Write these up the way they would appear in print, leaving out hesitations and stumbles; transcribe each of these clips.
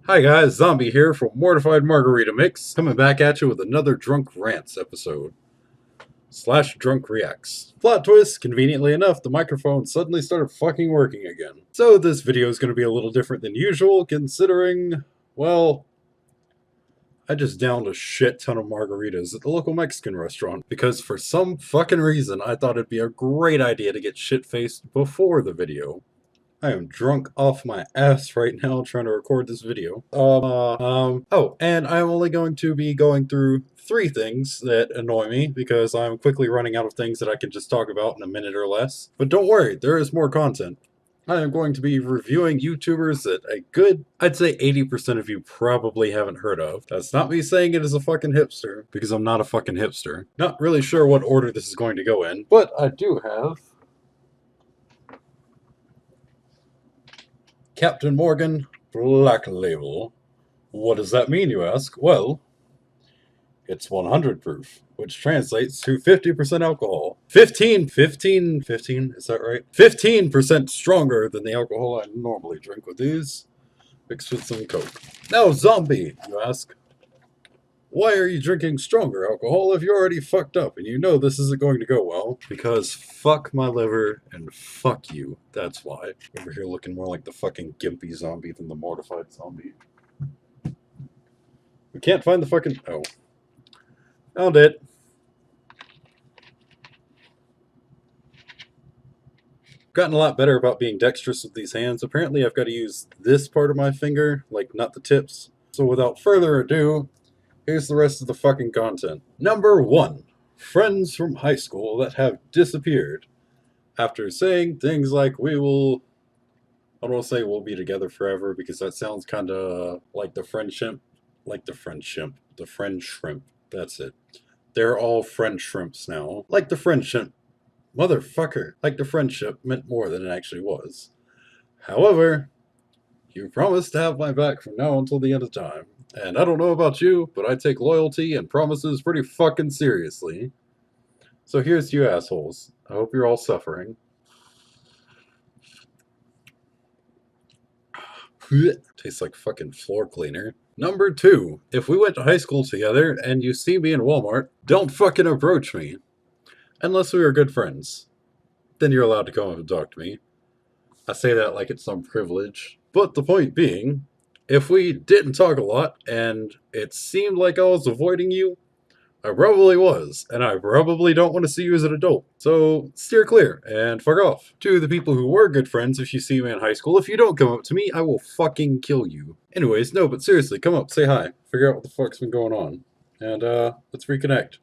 Hi guys, Zombie here from Mortified Margarita Mix, coming back at you with another Drunk Rants episode. / Drunk Reacts. Plot twist, conveniently enough, the microphone suddenly started fucking working again. So this video is going to be a little different than usual, considering, well, I just downed a shit ton of margaritas at the local Mexican restaurant, because for some fucking reason I thought it'd be a great idea to get shit-faced before the video. I am drunk off my ass right now trying to record this video. Oh, and I'm only going to be going through 3 things that annoy me because I'm quickly running out of things that I can just talk about in a minute or less. But don't worry, there is more content. I am going to be reviewing YouTubers that a good, I'd say 80% of you probably haven't heard of. That's not me saying it as a fucking hipster, because I'm not a fucking hipster. Not really sure what order this is going to go in, but I do have Captain Morgan Black Label. What does that mean, you ask? Well, it's 100 proof, which translates to 50% alcohol. 15, is that right? 15% stronger than the alcohol I normally drink with these, mixed with some Coke. Now, Zombie, you ask, why are you drinking stronger alcohol if you're already fucked up and you know this isn't going to go well? Because fuck my liver and fuck you. That's why. Over here looking more like the fucking gimpy zombie than the mortified zombie. We can't find the fucking... Oh. Found it. Gotten a lot better about being dexterous with these hands. Apparently I've got to use this part of my finger, like not the tips. So without further ado, here's the rest of the fucking content. Number 1. Friends from high school that have disappeared after saying things like we will... I don't want to say we'll be together forever because that sounds kind of like the friendship. The friend shrimp. That's it. They're all friend shrimps now. Like the friendship. Motherfucker. Like the friendship meant more than it actually was. However, you promised to have my back from now until the end of time. And I don't know about you, but I take loyalty and promises pretty fucking seriously. So here's to you assholes. I hope you're all suffering. Tastes like fucking floor cleaner. Number 2. If we went to high school together and you see me in Walmart, don't fucking approach me. Unless we are good friends. Then you're allowed to come up and talk to me. I say that like it's some privilege. But the point being, if we didn't talk a lot and it seemed like I was avoiding you, I probably was, and I probably don't want to see you as an adult. So steer clear and fuck off. To the people who were good friends, if you see me in high school, if you don't come up to me, I will fucking kill you. Anyways, no, but seriously, come up, say hi, figure out what the fuck's been going on, and let's reconnect.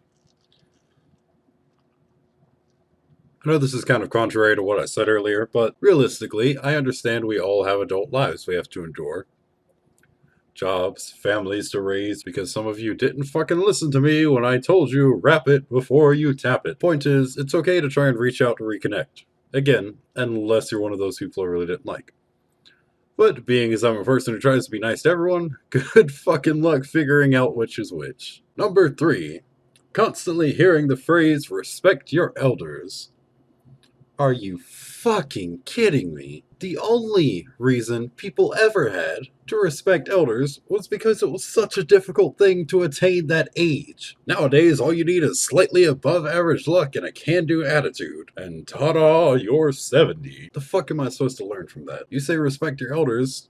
I know this is kind of contrary to what I said earlier, but realistically, I understand we all have adult lives we have to endure. Jobs, families to raise, because some of you didn't fucking listen to me when I told you wrap it before you tap it. Point is, it's okay to try and reach out to reconnect. Again, unless you're one of those people I really didn't like. But being as I'm a person who tries to be nice to everyone, good fucking luck figuring out which is which. Number 3. Constantly hearing the phrase, respect your elders. Are you fucking kidding me? The only reason people ever had to respect elders was because it was such a difficult thing to attain that age. Nowadays, all you need is slightly above average luck and a can-do attitude. And ta-da, you're 70. The fuck am I supposed to learn from that? You say respect your elders,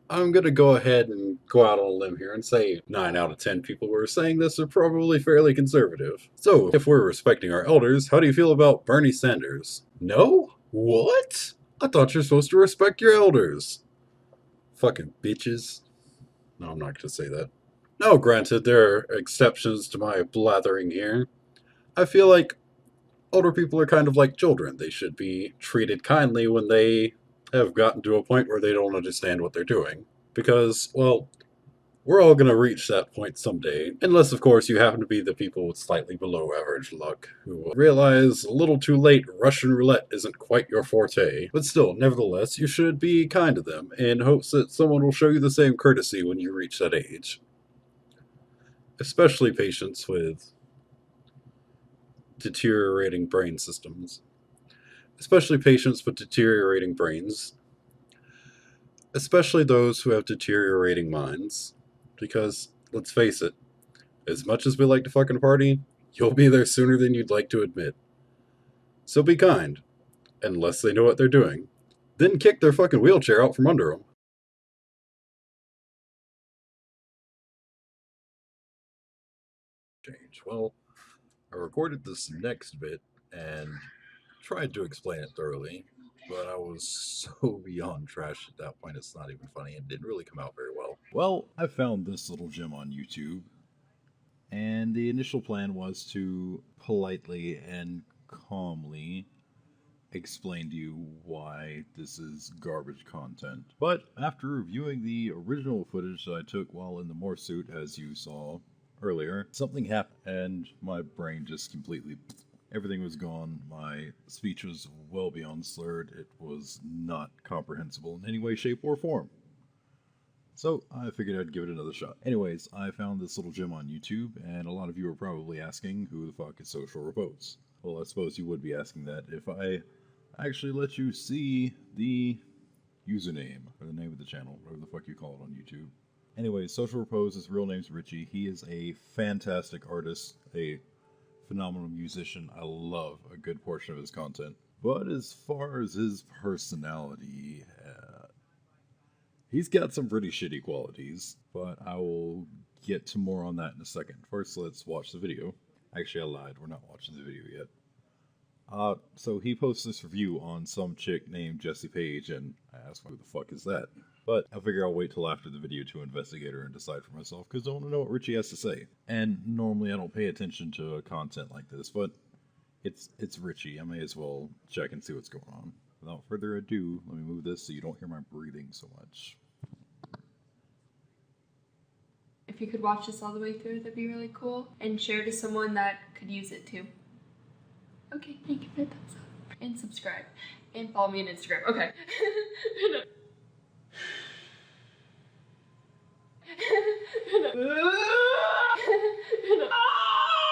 I'm gonna go ahead and go out on a limb here and say 9 out of 10 people who are saying this are probably fairly conservative. So, if we're respecting our elders, how do you feel about Bernie Sanders? No? What? I thought you're supposed to respect your elders. Fucking bitches. No, I'm not gonna say that. Now, granted, there are exceptions to my blathering here. I feel like older people are kind of like children. They should be treated kindly when they have gotten to a point where they don't understand what they're doing. Because, well, we're all going to reach that point someday. Unless, of course, you happen to be the people with slightly below average luck, who realize a little too late Russian roulette isn't quite your forte. But still, nevertheless, you should be kind to them, in hopes that someone will show you the same courtesy when you reach that age. Especially patients with deteriorating brain systems. Especially patients with deteriorating brains. especially those who have deteriorating minds. Because, let's face it, as much as we like to fucking party, you'll be there sooner than you'd like to admit. So be kind, unless they know what they're doing. Then kick their fucking wheelchair out from under them. Change. Well, I recorded this next bit and tried to explain it thoroughly, but I was so beyond trash at that point it's not even funny and didn't really come out very well. Well, I found this little gem on YouTube, and the initial plan was to politely and calmly explain to you why this is garbage content. But after reviewing the original footage that I took while in the morph suit, as you saw earlier, something happened and my brain just completely... Everything was gone. My speech was well beyond slurred. It was not comprehensible in any way, shape, or form. So I figured I'd give it another shot. Anyways, I found this little gem on YouTube, and a lot of you are probably asking, who the fuck is Social Repose? Well, I suppose you would be asking that if I actually let you see the username, or the name of the channel, whatever the fuck you call it on YouTube. Anyways, Social Repose, his real name's Richie. He is a fantastic artist, a phenomenal musician. I love a good portion of his content. But as far as his personality, he's got some pretty shitty qualities, but I will get to more on that in a second. First, let's watch the video. Actually, I lied. We're not watching the video yet. So he posts this review on some chick named Jessiepaege, and I asked, who the fuck is that? But I figure I'll wait till after the video to investigate her and decide for myself, because I want to know what Richie has to say. And normally I don't pay attention to content like this, but it's Richie. I may as well check and see what's going on. Without further ado, let me move this so you don't hear my breathing so much. If you could watch this all the way through, that'd be really cool. And share to someone that could use it too. Okay, thank you for the thumbs up. And subscribe. And follow me on Instagram. Okay.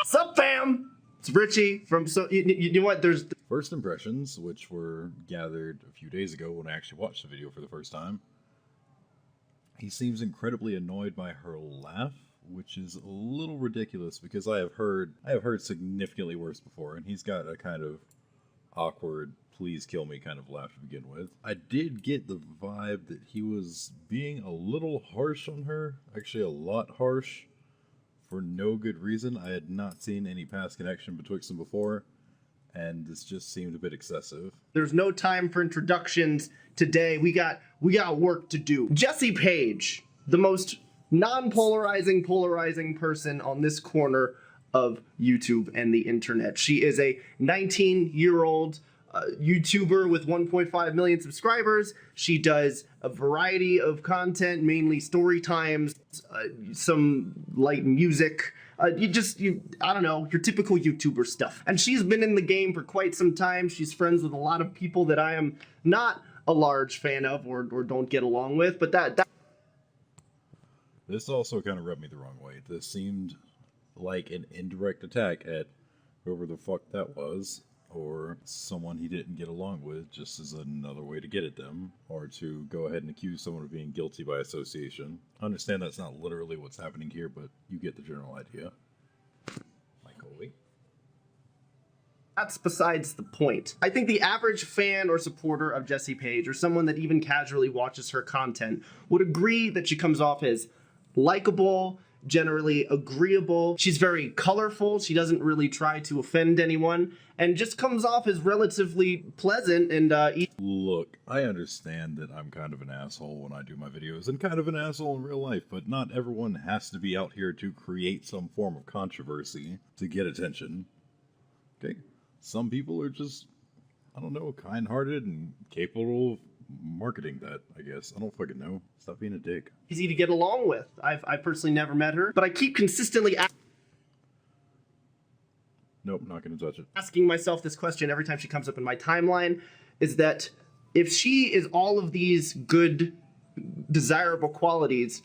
Sup, fam? It's Richie from you know what? There's first impressions, which were gathered a few days ago when I actually watched the video for the first time. He seems incredibly annoyed by her laugh, which is a little ridiculous because I have heard significantly worse before, and he's got a kind of awkward, please kill me kind of laugh to begin with. I did get the vibe that he was being a little harsh on her, actually a lot harsh, for no good reason. I had not seen any past connection betwixt them before, and this just seemed a bit excessive. There's no time for introductions today. We got work to do. Jessiepaege, the most non-polarizing, polarizing person on this corner of YouTube and the internet. She is a 19-year-old YouTuber with 1.5 million subscribers. She does a variety of content, mainly story times, some light music. I don't know, your typical YouTuber stuff. And she's been in the game for quite some time. She's friends with a lot of people that I am not a large fan of or don't get along with, but that... This also kind of rubbed me the wrong way. This seemed like an indirect attack at whoever the fuck that was, or someone he didn't get along with, just as another way to get at them, or to go ahead and accuse someone of being guilty by association. I understand that's not literally what's happening here, but you get the general idea. Michael, wait. That's besides the point. I think the average fan or supporter of Jessiepaege, or someone that even casually watches her content, would agree that she comes off as likable, generally agreeable. She's very colorful. She doesn't really try to offend anyone, and just comes off as relatively pleasant and Look, I understand that I'm kind of an asshole when I do my videos, and kind of an asshole in real life, but not everyone has to be out here to create some form of controversy to get attention. Okay? Some people are just, I don't know, kind-hearted and capable of marketing that, I guess. I don't fucking know. Stop being a dick. easy to get along with. I've personally never met her, but I keep consistently Nope, not gonna touch it. asking myself this question every time she comes up in my timeline, is that if she is all of these good, desirable qualities,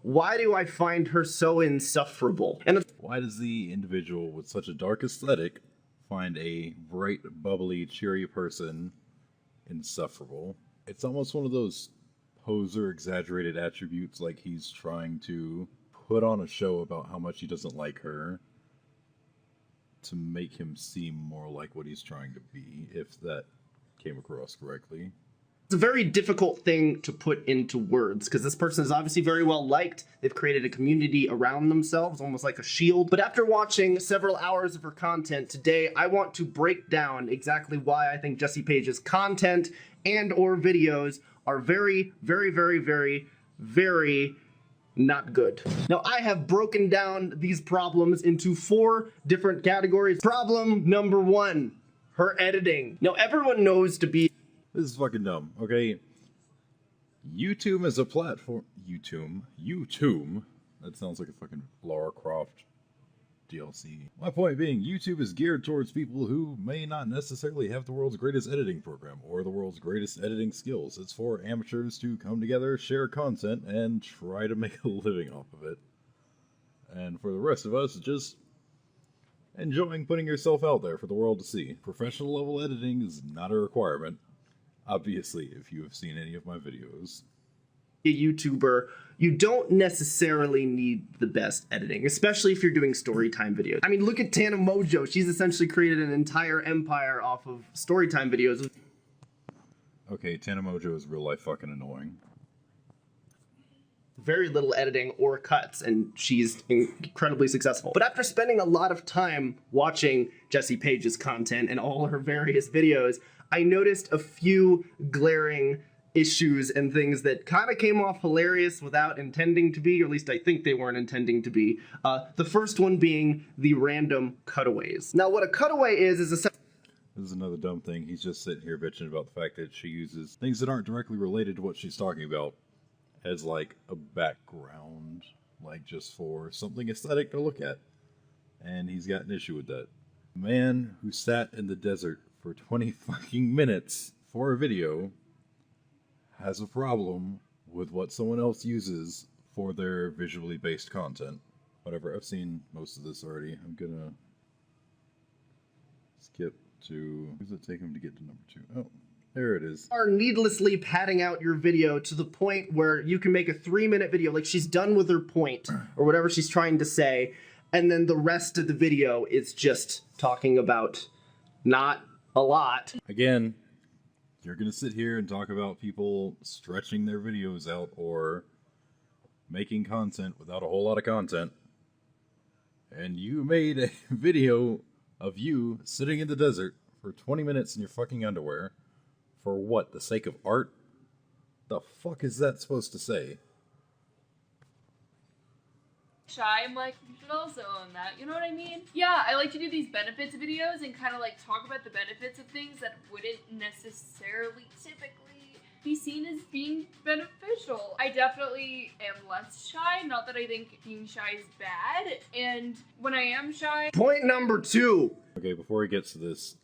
why do I find her so insufferable? And Why does the individual with such a dark aesthetic find a bright, bubbly, cheery person insufferable? It's almost one of those poser, exaggerated attributes like he's trying to put on a show about how much he doesn't like her to make him seem more like what he's trying to be, if that came across correctly. It's a very difficult thing to put into words because this person is obviously very well liked. They've created a community around themselves, almost like a shield. But after watching several hours of her content today, I want to break down exactly why I think Jessiepaege's content and or videos are very, very, very, very, very not good. Now, I have broken down these problems into 4 different categories. Problem number 1, her editing. Now, everyone knows to be... This is fucking dumb, okay? YouTube is a platform... YouTube? That sounds like a fucking Lara Croft DLC. My point being, YouTube is geared towards people who may not necessarily have the world's greatest editing program or the world's greatest editing skills. It's for amateurs to come together, share content, and try to make a living off of it. And for the rest of us, just enjoying putting yourself out there for the world to see. Professional level editing is not a requirement. Obviously, if you have seen any of my videos. A YouTuber, you don't necessarily need the best editing, especially if you're doing storytime videos. I mean, look at Tana Mojo. She's essentially created an entire empire off of storytime videos. Okay, Tana Mojo is real life fucking annoying. Very little editing or cuts, and she's incredibly successful. But after spending a lot of time watching Jessiepaege's content and all her various videos, I noticed a few glaring issues and things that kind of came off hilarious without intending to be, or at least I think they weren't intending to be. The first one being the random cutaways. Now, what a cutaway is a... This is another dumb thing. He's just sitting here bitching about the fact that she uses things that aren't directly related to what she's talking about as like a background, like just for something aesthetic to look at. And he's got an issue with that. A man who sat in the desert for 20 fucking minutes for a video has a problem with what someone else uses for their visually based content. Whatever, I've seen most of this already. I'm gonna skip to... Where does it take him to get to number 2? Oh, there it is. Are needlessly padding out your video to the point where you can make a 3-minute video, like she's done with her point, or whatever she's trying to say, and then the rest of the video is just talking about not a lot. Again, you're gonna sit here and talk about people stretching their videos out or making content without a whole lot of content, and you made a video of you sitting in the desert for 20 minutes in your fucking underwear for what, the sake of art? The fuck is that supposed to say? Shy, I'm like, you should also own that, you know what I mean? Yeah, I like to do these benefits videos and kind of like talk about the benefits of things that wouldn't necessarily typically be seen as being beneficial. I definitely am less shy, not that I think being shy is bad, and when I am shy... Point number 2. Okay, before he gets to this,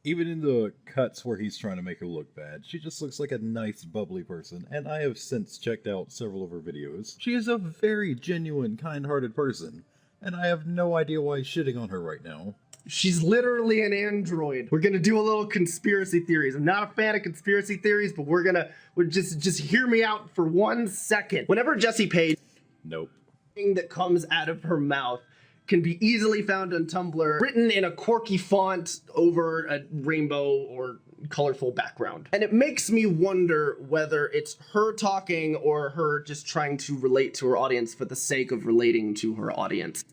even in the cuts where he's trying to make her look bad, she just looks like a nice, bubbly person, and I have since checked out several of her videos. She is a very genuine, kind-hearted person, and I have no idea why he's shitting on her right now. She's literally an android. We're gonna do a little conspiracy theories. I'm not a fan of conspiracy theories, but we're just hear me out for 1 second. Whenever Jessiepaege... Nope. ...thing that comes out of her mouth can be easily found on Tumblr, written in a quirky font over a rainbow or colorful background. And it makes me wonder whether it's her talking or her just trying to relate to her audience for the sake of relating to her audience.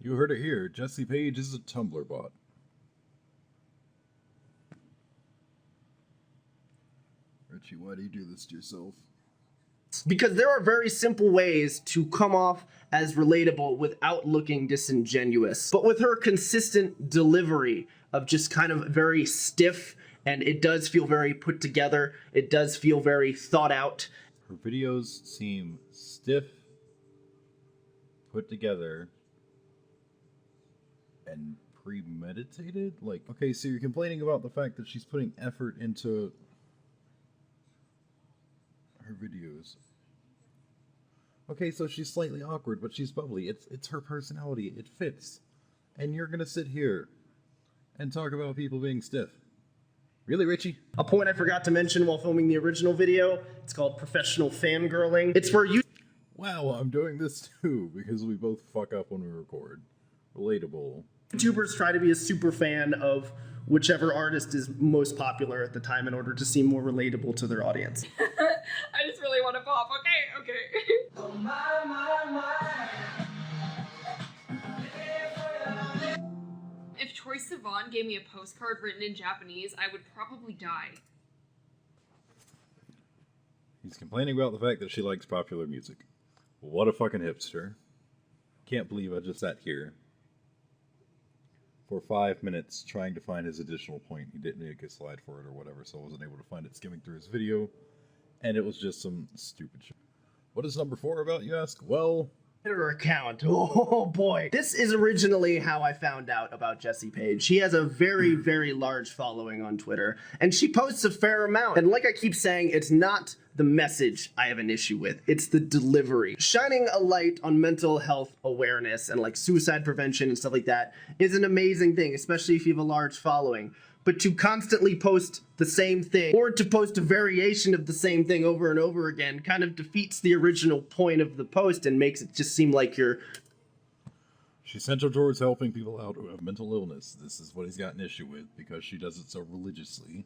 You heard it here. Jessiepaege is a Tumblr bot. Richie, why do you do this to yourself? Because there are very simple ways to come off as relatable without looking disingenuous. But with her consistent delivery of just kind of very stiff, and it does feel very put together, it does feel very thought out. Her videos seem stiff, put together, and premeditated? Like, okay, so you're complaining about the fact that she's putting effort into her videos. Okay, so she's slightly awkward, but she's bubbly. It's her personality. It fits. And you're gonna sit here and talk about people being stiff. Really, Richie? A point I forgot to mention while filming the original video, it's called professional fangirling. It's where Wow, I'm doing this too, because we both fuck up when we record. Relatable. YouTubers try to be a super fan of whichever artist is most popular at the time in order to seem more relatable to their audience. I just really want to pop. Okay. Oh my. If Troye Sivan gave me a postcard written in Japanese, I would probably die. He's complaining about the fact that she likes popular music. What a fucking hipster. Can't believe I just sat here for 5 minutes trying to find his additional point. He didn't make a slide for it or whatever, so I wasn't able to find it skimming through his video. And it was just some stupid shit. What is number 4 about, you ask? Well, Twitter account. Oh boy. This is originally how I found out about Jessiepaege. She has a very, very large following on Twitter, and she posts a fair amount. And like I keep saying, it's not the message I have an issue with, it's the delivery. Shining a light on mental health awareness and like suicide prevention and stuff like that is an amazing thing, especially if you have a large following. But to constantly post the same thing, or to post a variation of the same thing over and over again, kind of defeats the original point of the post and makes it just seem like you're... she's centered towards helping people out who have mental illness. This is what he's got an issue with, because she does it so religiously.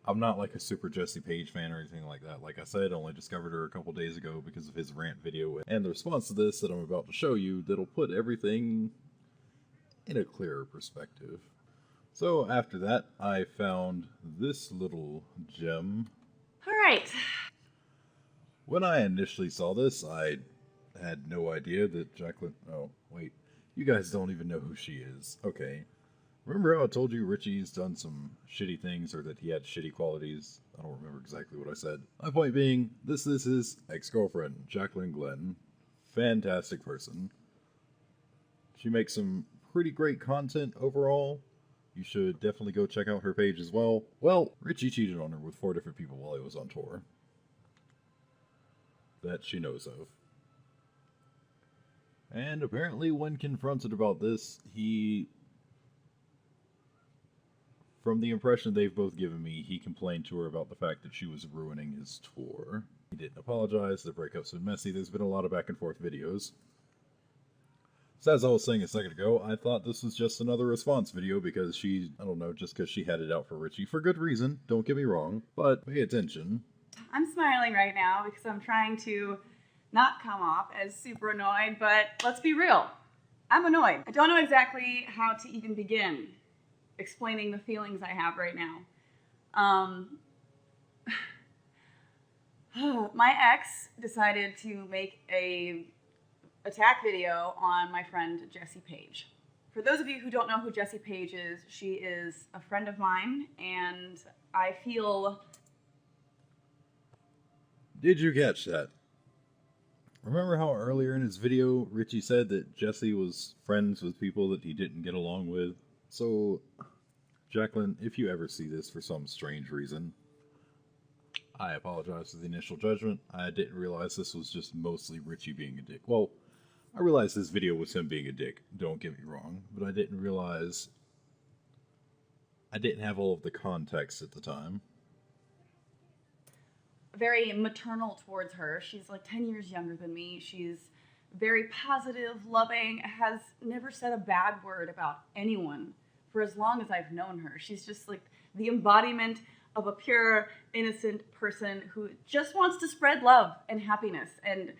I'm not like a super Jessiepaege fan or anything like that. Like I said, I only discovered her a couple days ago because of his rant video. And the response to this that I'm about to show you, that'll put everything in a clearer perspective. So after that, I found this little gem. All right. When I initially saw this, I had no idea that Jaclyn... Oh, wait. You guys don't even know who she is. Okay. Remember how I told you Richie's done some shitty things, or that he had shitty qualities? I don't remember exactly what I said. My point being, this is his ex-girlfriend, JaclynGlenn. Fantastic person. She makes some pretty great content overall. You should definitely go check out her page as well. Well, Richie cheated on her with 4 different people while he was on tour. That she knows of. And apparently when confronted about this, from the impression they've both given me, he complained to her about the fact that she was ruining his tour. He didn't apologize, the breakup's been messy, there's been a lot of back and forth videos. So as I was saying a second ago, I thought this was just another response video because just because she had it out for Richie, for good reason, don't get me wrong, but pay attention. I'm smiling right now because I'm trying to not come off as super annoyed, but let's be real. I'm annoyed. I don't know exactly how to even begin explaining the feelings I have right now. My ex decided to make a attack video on my friend Jessiepaege. For those of you who don't know who Jessiepaege is, she is a friend of mine, and I feel... Did you catch that? Remember how earlier in his video, Richie said that Jessie was friends with people that he didn't get along with? So, Jaclyn, if you ever see this for some strange reason, I apologize for the initial judgment. I didn't realize this was just mostly Richie being a dick. Well, I realized this video was him being a dick, don't get me wrong, but I didn't realize... I didn't have all of the context at the time. very maternal towards her. She's like 10 years younger than me. She's very positive, loving, has never said a bad word about anyone for as long as I've known her. She's just like the embodiment of a pure, innocent person who just wants to spread love and happiness. And,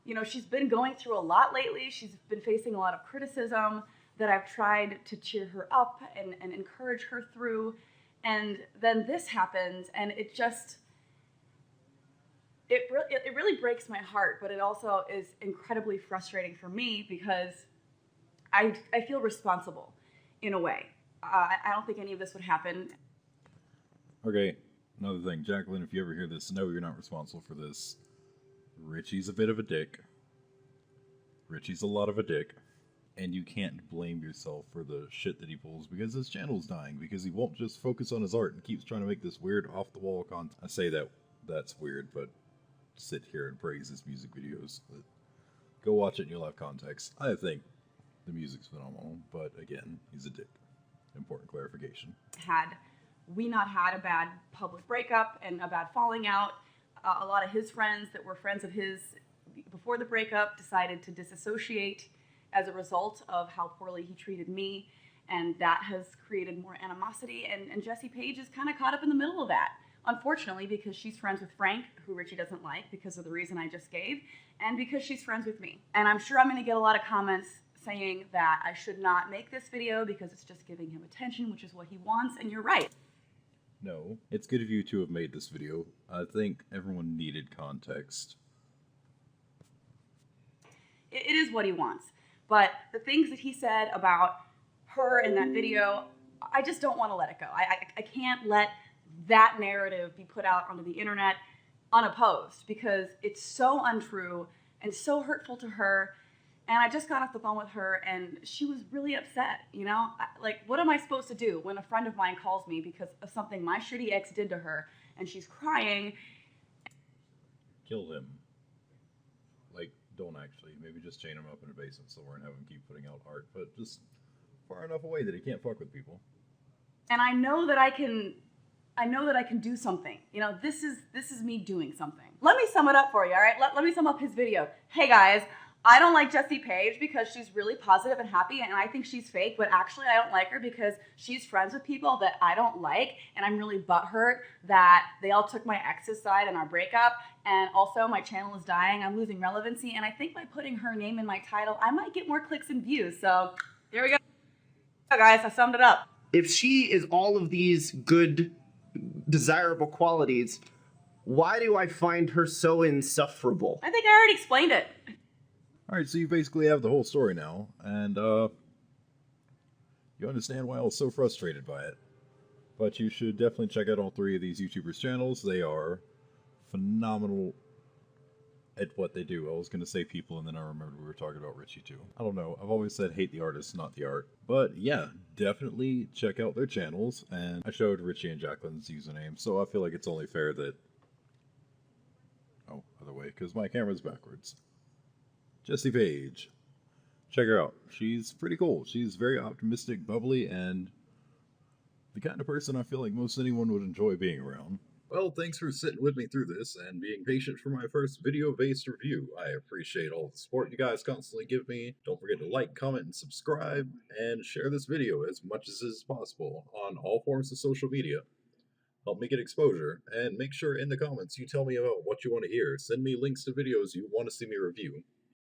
you know, she's been going through a lot lately. She's been facing a lot of criticism that I've tried to cheer her up and encourage her through. And then this happens, and it just... It really breaks my heart, but it also is incredibly frustrating for me because I feel responsible in a way. I don't think any of this would happen. Okay, another thing. Jaclyn, if you ever hear this, no, you're not responsible for this. Richie's a bit of a dick. Richie's a lot of a dick. And you can't blame yourself for the shit that he pulls because his channel's dying, because he won't just focus on his art and keeps trying to make this weird off-the-wall content. I say that's weird, but sit here and praise his music videos. But go watch it and you'll have context. I think the music's phenomenal, but again, he's a dick. Important clarification. Had we not had a bad public breakup and a bad falling out. A lot of his friends that were friends of his before the breakup decided to disassociate as a result of how poorly he treated me, and that has created more animosity, and Jessiepaege is kind of caught up in the middle of that, unfortunately, because she's friends with Frank, who Richie doesn't like because of the reason I just gave, and because she's friends with me. And I'm sure I'm going to get a lot of comments saying that I should not make this video because it's just giving him attention, which is what he wants, and you're right. No, it's good of you to have made this video. I think everyone needed context. It is what he wants. But the things that he said about her in that video, I just don't want to let it go. I can't let that narrative be put out onto the internet unopposed because it's so untrue and so hurtful to her. And I just got off the phone with her and she was really upset, you know? Like, what am I supposed to do when a friend of mine calls me because of something my shitty ex did to her and she's crying? Kill him. Like, don't actually. Maybe just chain him up in a basement somewhere and have him keep putting out art, but just far enough away that he can't fuck with people. And I know that I can do something. You know, this is me doing something. Let me sum it up for you, all right? Let me sum up his video. Hey guys, I don't like Jessiepaege because she's really positive and happy and I think she's fake, but actually I don't like her because she's friends with people that I don't like and I'm really butthurt that they all took my ex's side in our breakup, and also my channel is dying, I'm losing relevancy, and I think by putting her name in my title, I might get more clicks and views. So there we go. Guys, I summed it up. If she is all of these good, desirable qualities, why do I find her so insufferable? I think I already explained it. Alright, so you basically have the whole story now, and you understand why I was so frustrated by it. But you should definitely check out all three of these YouTubers' channels. They are phenomenal at what they do. I was going to say people, and then I remembered we were talking about Richie too. I don't know. I've always said hate the artist, not the art. But yeah, definitely check out their channels. And I showed Richie and Jaclyn's username, so I feel like it's only fair that... Oh, other way, because my camera's backwards. Jessiepaege. Check her out. She's pretty cool. She's very optimistic, bubbly, and the kind of person I feel like most anyone would enjoy being around. Well, thanks for sitting with me through this and being patient for my first video-based review. I appreciate all the support you guys constantly give me. Don't forget to like, comment, and subscribe, and share this video as much as is possible on all forms of social media. Help me get exposure, and make sure in the comments you tell me about what you want to hear. Send me links to videos you want to see me review.